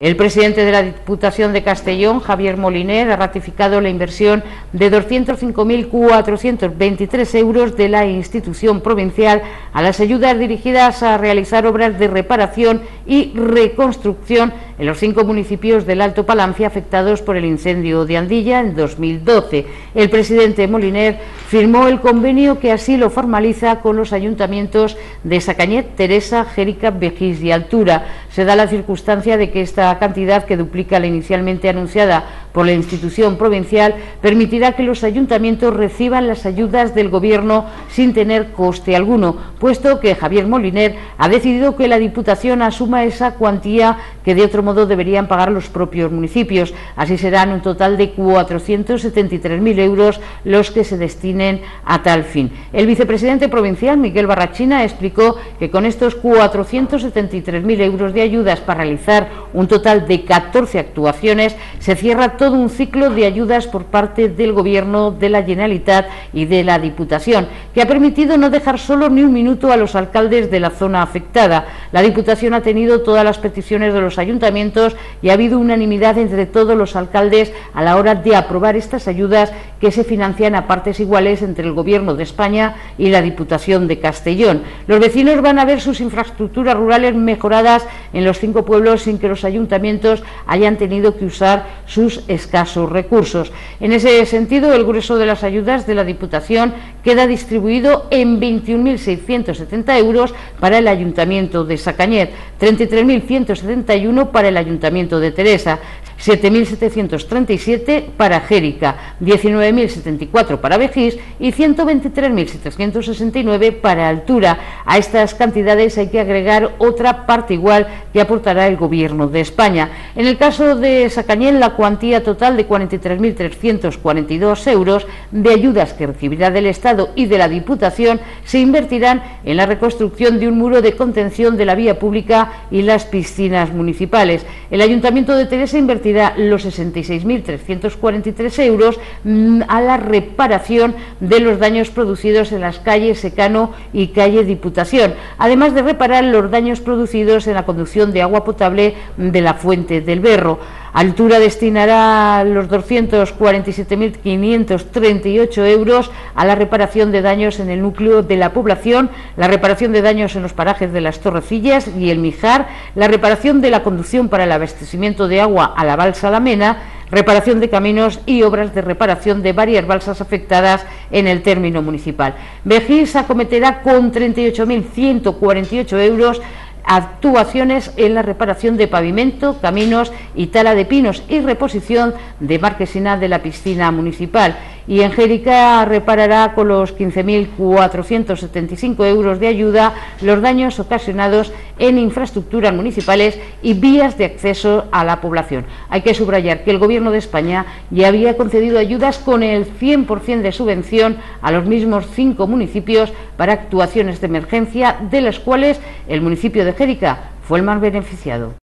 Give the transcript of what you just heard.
El presidente de la Diputación de Castellón, Javier Moliner, ha ratificado la inversión de 205.423 euros de la institución provincial a las ayudas dirigidas a realizar obras de reparación y reconstrucción en los 5 municipios del Alto Palancia afectados por el incendio de Andilla en 2012. El presidente Moliner firmó el convenio que así lo formaliza con los ayuntamientos de Sacañet, Teresa, Xèrica, Begís y Altura. Se da la circunstancia de que esta cantidad, que duplica la inicialmente anunciada por la institución provincial, permitirá que los ayuntamientos reciban las ayudas del gobierno sin tener coste alguno, puesto que Javier Moliner ha decidido que la Diputación asuma esa cuantía que de otro modo deberían pagar los propios municipios. Así serán un total de 473.000 euros los que se destinen a tal fin. El vicepresidente provincial, Miguel Barrachina, explicó que con estos 473.000 euros de ayudas para realizar un total de 14 actuaciones se cierra todo un ciclo de ayudas por parte del Gobierno, de la Generalitat y de la Diputación, que ha permitido no dejar solo ni un minuto a los alcaldes de la zona afectada. La Diputación ha tenido todas las peticiones de los ayuntamientos y ha habido unanimidad entre todos los alcaldes a la hora de aprobar estas ayudas, que se financian a partes iguales entre el Gobierno de España y la Diputación de Castellón. Los vecinos van a ver sus infraestructuras rurales mejoradas en los 5 pueblos sin que los ayuntamientos hayan tenido que usar sus escasos recursos. En ese sentido, el grueso de las ayudas de la Diputación queda distribuido en 21.670 euros para el Ayuntamiento de Sacañet, 33.171 para el Ayuntamiento de Teresa, 7.737 para Xèrica, 19.074 para Begís y 123.769 para Altura. A estas cantidades hay que agregar otra parte igual que aportará el Gobierno de España. En el caso de Sacañet, la cuantía total de 43.342 euros de ayudas que recibirá del Estado y de la Diputación se invertirán en la reconstrucción de un muro de contención de la vía pública y las piscinas municipales. El Ayuntamiento de Teresa invertirá los 66.343 euros a la reparación de los daños producidos en las calles Secano y calle Diputación, además de reparar los daños producidos en la conducción de agua potable de la Fuente del Berro. Altura destinará los 247.538 euros a la reparación de daños en el núcleo de la población, la reparación de daños en los parajes de las Torrecillas y el Mijar, la reparación de la conducción para el abastecimiento de agua a la balsa La Mena, reparación de caminos y obras de reparación de varias balsas afectadas en el término municipal. Begís acometerá con 38.148 euros actuaciones en la reparación de pavimento, caminos y tala de pinos y reposición de marquesina de la piscina municipal. Y en Xèrica reparará con los 15.475 euros de ayuda los daños ocasionados en infraestructuras municipales y vías de acceso a la población. Hay que subrayar que el Gobierno de España ya había concedido ayudas con el 100% de subvención a los mismos 5 municipios para actuaciones de emergencia, de las cuales el municipio de Xèrica fue el más beneficiado.